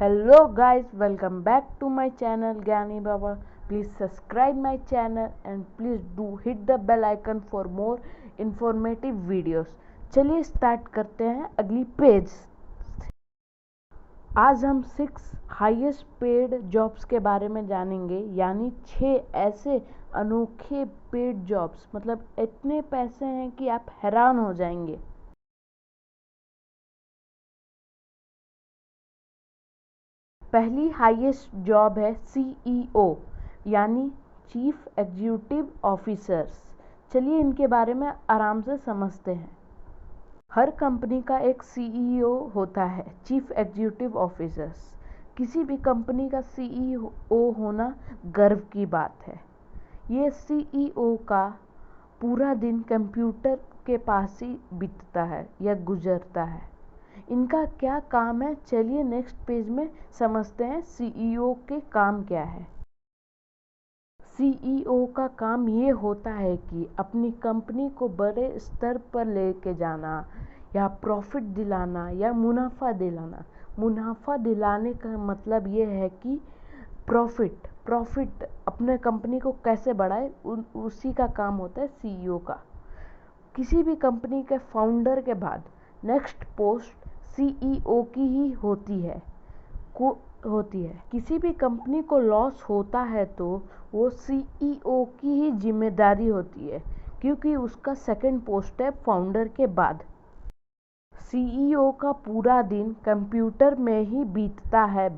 Hello guys, welcome back to my channel Gyani Baba. Please subscribe my channel and please do hit the bell icon for more informative videos. चलिए start करते हैं अगली page. आज हम 6 highest paid jobs के बारे में जानेंगे, यानी 6 ऐसे अनोखे पेड जॉब्स, मतलब इतने पैसे हैं कि आप हैरान हो जाएंगे। पहली हाईएस्ट जॉब है CEO, यानी चीफ एग्जीक्यूटिव ऑफिसर्स। चलिए इनके बारे में आराम से समझते हैं। हर कंपनी का एक CEO होता है, चीफ एग्जीक्यूटिव ऑफिसर्स। किसी भी कंपनी का CEO होना गर्व की बात है। ये CEO का पूरा दिन कंप्यूटर के पास ही बीतता है या गुजरता है। इनका क्या काम है, चलिए नेक्स्ट पेज में समझते हैं CEO के काम क्या है। CEO का काम ये होता है कि अपनी कंपनी को बड़े स्तर पर लेके जाना या प्रॉफिट दिलाना या मुनाफा दिलाना। मुनाफा दिलाने का मतलब ये है कि प्रॉफिट अपने कंपनी को कैसे बढ़ाए, उसी का काम होता है CEO का। किसी भी कंपनी के फाउंडर के बाद नेक्स्ट पोस्ट CEO की ही होती है। किसी भी कंपनी को लॉस होता है तो वो CEO की ही जिम्मेदारी होती है, क्योंकि उसका सेकंड पोस्ट है फाउंडर के बाद। CEO का पूरा दिन कंप्यूटर में ही बीतता है।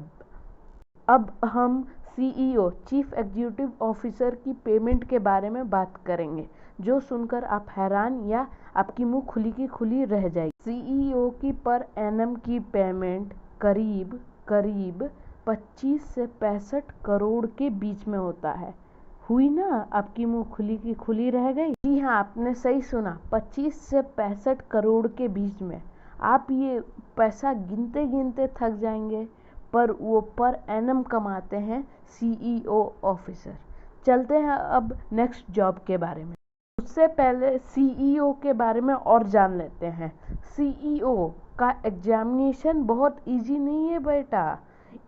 अब हम CEO, चीफ एग्जीक्यूटिव ऑफिसर की पेमेंट के बारे में बात करेंगे, जो सुनकर आप हैरान या आपकी मुंह खुली की खुली रह जाएगी। CEO की पर एनम की पेमेंट करीब 25 से 65 करोड़ के बीच में होता है। हुई ना आपकी मुंह खुली की खुली रह गई? जी हाँ, आपने सही सुना, 25 से 65 करोड़ के बीच में। आप ये पैसा गिनते गिनते थक जाएंगे, पर वो पर एनम कमाते हैं CEO ऑफिसर। चलते हैं अब नेक्स्ट जॉब के बारे में। उससे पहले CEO के बारे में और जान लेते हैं। CEO का एग्जामिनेशन बहुत इजी नहीं है बेटा।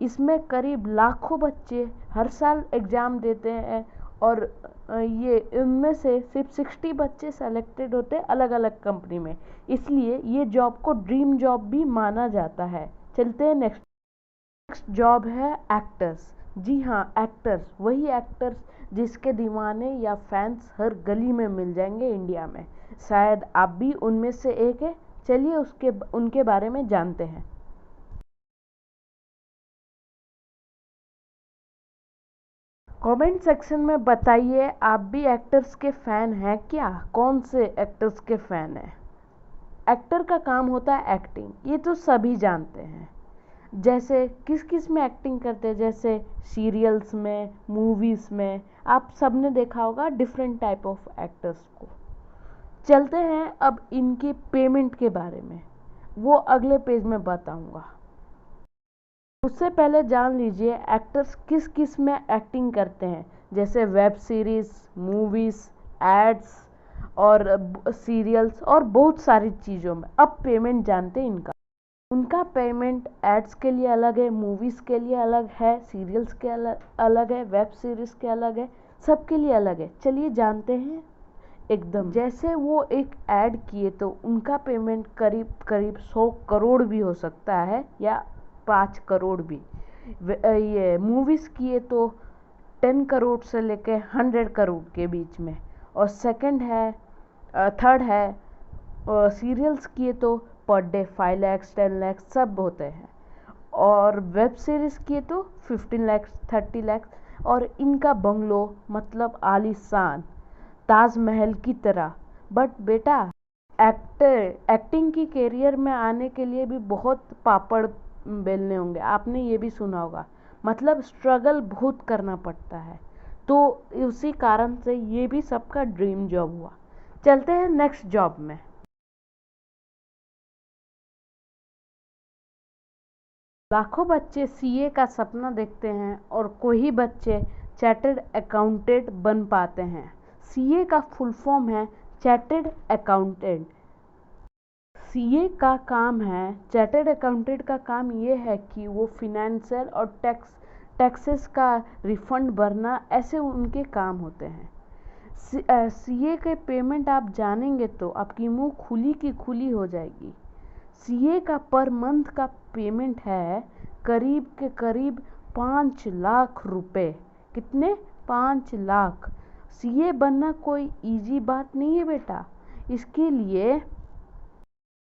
इसमें करीब लाखों बच्चे हर साल एग्ज़ाम देते हैं और ये इनमें से सिर्फ 60 बच्चे सेलेक्टेड होते हैं अलग अलग कंपनी में। इसलिए ये जॉब को ड्रीम जॉब भी माना जाता है। चलते हैं नेक्स्ट जॉब है एक्टर्स। जी हाँ, एक्टर्स, वही एक्टर्स जिसके दीवाने या फैंस हर गली में मिल जाएंगे इंडिया में। शायद आप भी उनमें से एक है। चलिए उनके बारे में जानते हैं। कमेंट सेक्शन में बताइए, आप भी एक्टर्स के फैन हैं क्या? कौन से एक्टर्स के फैन हैं? एक्टर का काम होता है एक्टिंग, ये तो सभी जानते हैं। जैसे किस किस में एक्टिंग करते हैं, जैसे सीरियल्स में, मूवीज़ में, आप सबने देखा होगा डिफरेंट टाइप ऑफ एक्टर्स को। चलते हैं अब इनकी पेमेंट के बारे में, वो अगले पेज में बताऊंगा। उससे पहले जान लीजिए एक्टर्स किस किस में एक्टिंग करते हैं, जैसे वेब सीरीज़, मूवीज़, एड्स और सीरियल्स और बहुत सारी चीज़ों में। अब पेमेंट जानते हैं इनका। उनका पेमेंट एड्स के लिए अलग है, मूवीज़ के लिए अलग है, सीरियल्स के अलग है, वेब सीरीज़ के अलग है, सबके लिए अलग है। चलिए जानते हैं एकदम। जैसे वो एक ऐड किए तो उनका पेमेंट करीब 100 करोड़ भी हो सकता है या 5 करोड़ भी। ये मूवीज़ किए तो 10 करोड़ से लेके 100 करोड़ के बीच में। और थर्ड है सीरियल्स किए तो पर डे 5 लाख 10 लाख सब होते हैं। और वेब सीरीज़ किए तो 15 लाख 30 लाख। और इनका बंगलो मतलब आलीशान ताजमहल की तरह। बट बेटा, एक्टिंग की करियर में आने के लिए भी बहुत पापड़ बेलने होंगे, आपने ये भी सुना होगा। मतलब स्ट्रगल बहुत करना पड़ता है, तो उसी कारण से ये भी सबका ड्रीम जॉब हुआ। चलते हैं नेक्स्ट जॉब में। लाखों बच्चे CA का सपना देखते हैं और कोई बच्चे चार्टर्ड अकाउंटेंट बन पाते हैं। CA का फुल फॉर्म है चार्टर्ड अकाउंटेंट। सीए का काम है, चार्टर्ड अकाउंटेंट का काम ये है कि वो फिनेंशियल और टैक्सेस का रिफंड भरना, ऐसे उनके काम होते हैं। सीए के पेमेंट आप जानेंगे तो आपकी मुंह खुली की खुली हो जाएगी। सीए का पर मंथ का पेमेंट है करीब के करीब 5 लाख रुपए। कितने? 5 लाख। सीए बनना कोई इजी बात नहीं है बेटा। इसके लिए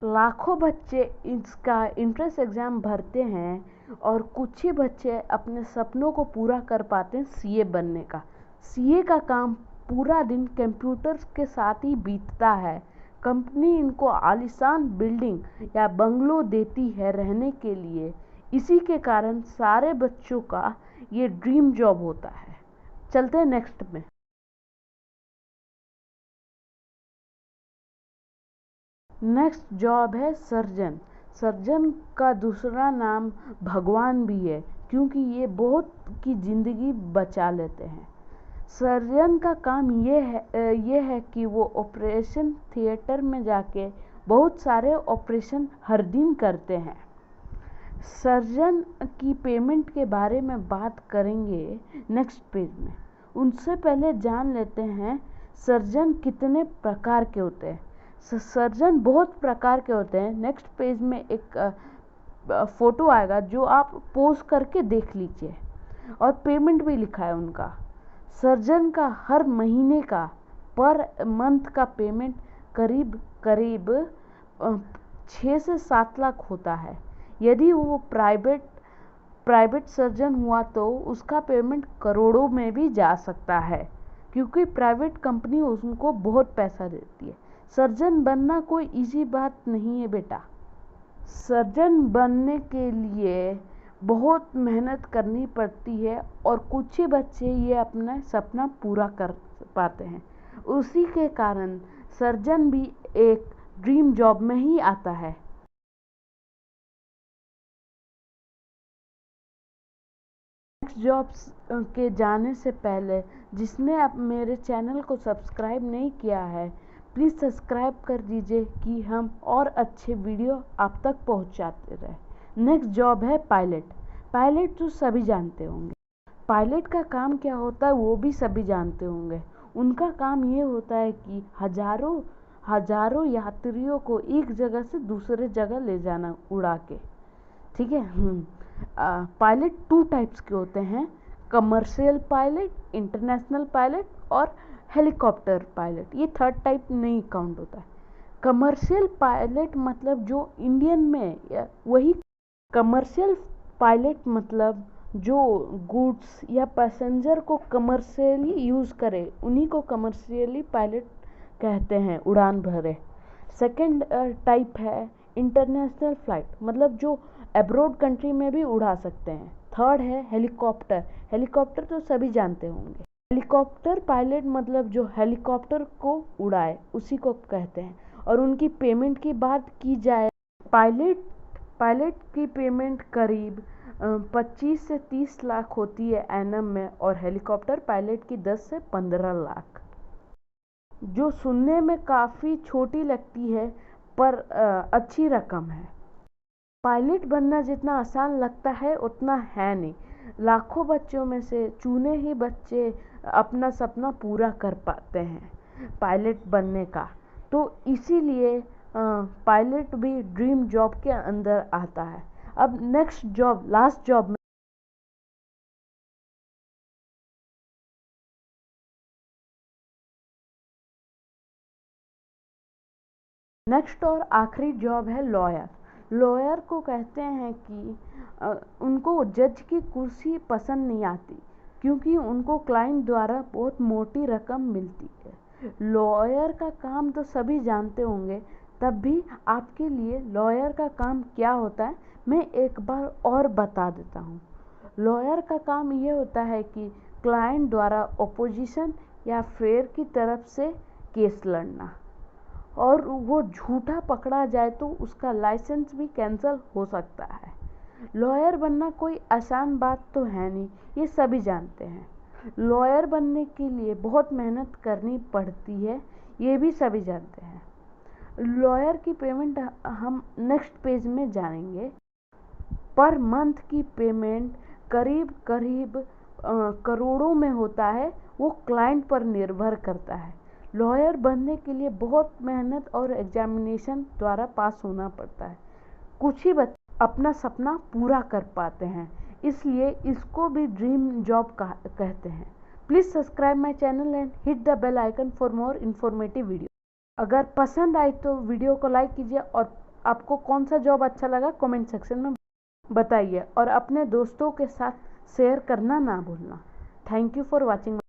लाखों बच्चे इसका एंट्रेंस एग्ज़ाम भरते हैं और कुछ ही बच्चे अपने सपनों को पूरा कर पाते हैं सीए बनने का। सीए का काम पूरा दिन कंप्यूटर्स के साथ ही बीतता है। कंपनी इनको आलीशान बिल्डिंग या बंगलो देती है रहने के लिए। इसी के कारण सारे बच्चों का ये ड्रीम जॉब होता है। चलते हैं नेक्स्ट में। नेक्स्ट जॉब है सर्जन। सर्जन का दूसरा नाम भगवान भी है, क्योंकि ये बहुत की ज़िंदगी बचा लेते हैं। सर्जन का काम ये है कि वो ऑपरेशन थिएटर में जाके बहुत सारे ऑपरेशन हर दिन करते हैं। सर्जन की पेमेंट के बारे में बात करेंगे नेक्स्ट पेज में। उनसे पहले जान लेते हैं सर्जन कितने प्रकार के होते हैं। सर्जन बहुत प्रकार के होते हैं। नेक्स्ट पेज में एक फ़ोटो आएगा जो आप पोज करके देख लीजिए, और पेमेंट भी लिखा है उनका। सर्जन का हर महीने का पर मंथ का पेमेंट करीब करीब 6 से 7 लाख होता है। यदि वो प्राइवेट सर्जन हुआ तो उसका पेमेंट करोड़ों में भी जा सकता है, क्योंकि प्राइवेट कंपनी उनको बहुत पैसा देती है। सर्जन बनना कोई इजी बात नहीं है बेटा। सर्जन बनने के लिए बहुत मेहनत करनी पड़ती है और कुछ ही बच्चे ये अपना सपना पूरा कर पाते हैं। उसी के कारण सर्जन भी एक ड्रीम जॉब में ही आता है। नेक्स्ट जॉब के जाने से पहले जिसने अब मेरे चैनल को सब्सक्राइब नहीं किया है, प्लीज़ सब्सक्राइब कर दीजिए कि हम और अच्छे वीडियो आप तक पहुंचाते रहे। नेक्स्ट जॉब है पायलट। पायलट तो सभी जानते होंगे। पायलट का काम क्या होता है वो भी सभी जानते होंगे। उनका काम ये होता है कि हजारों यात्रियों को एक जगह से दूसरे जगह ले जाना उड़ा के। ठीक है। पायलट 2 टाइप्स के होते हैं, कमर्शियल पायलट, इंटरनेशनल पायलट और हेलीकॉप्टर पायलट। ये 3rd टाइप नहीं काउंट होता है। कमर्शियल पायलट मतलब जो इंडियन में वही। कमर्शियल पायलट मतलब जो गुड्स या पैसेंजर को कमर्शियली यूज़ करे, उन्हीं को कमर्शियली पायलट कहते हैं, उड़ान भरे। सेकंड टाइप है इंटरनेशनल फ्लाइट, मतलब जो अब्रॉड कंट्री में भी उड़ा सकते हैं। थर्ड है हेलीकॉप्टर। हेलीकॉप्टर तो सभी जानते होंगे। हेलीकॉप्टर पायलट मतलब जो हेलीकॉप्टर को उड़ाए उसी को कहते हैं। और उनकी पेमेंट की बात की जाए, पायलट की पेमेंट करीब 25 से 30 लाख होती है एनम में, और हेलीकॉप्टर पायलट की 10 से 15 लाख, जो सुनने में काफ़ी छोटी लगती है पर अच्छी रकम है। पायलट बनना जितना आसान लगता है उतना है नहीं। लाखों बच्चों में से चुने ही बच्चे अपना सपना पूरा कर पाते हैं पायलट बनने का। तो इसीलिए पायलट भी ड्रीम जॉब के अंदर आता है। अब नेक्स्ट जॉब, लास्ट जॉब में नेक्स्ट और आखिरी जॉब है लॉयर। लॉयर को कहते हैं कि उनको जज की कुर्सी पसंद नहीं आती, क्योंकि उनको क्लाइंट द्वारा बहुत मोटी रकम मिलती है। लॉयर का काम तो सभी जानते होंगे, तब भी आपके लिए लॉयर का काम क्या होता है मैं एक बार और बता देता हूँ। लॉयर का काम ये होता है कि क्लाइंट द्वारा अपोजिशन या फेयर की तरफ से केस लड़ना, और वो झूठा पकड़ा जाए तो उसका लाइसेंस भी कैंसिल हो सकता है। लॉयर बनना कोई आसान बात तो है नहीं, ये सभी जानते हैं। लॉयर बनने के लिए बहुत मेहनत करनी पड़ती है, ये भी सभी जानते हैं। लॉयर की पेमेंट हम नेक्स्ट पेज में जानेंगे। पर मंथ की पेमेंट करीब करीब करोड़ों में होता है, वो क्लाइंट पर निर्भर करता है। लॉयर बनने के लिए बहुत मेहनत और एग्जामिनेशन द्वारा पास होना पड़ता है। कुछ ही बच्चे अपना सपना पूरा कर पाते हैं, इसलिए इसको भी ड्रीम जॉब कहते हैं। Please subscribe my channel and hit the bell icon for more informative video. अगर पसंद आई तो वीडियो को लाइक कीजिए और आपको कौन सा जॉब अच्छा लगा कमेंट सेक्शन में बताइए और अपने दोस्तों के साथ शेयर करना ना भूलना। Thank you for watching.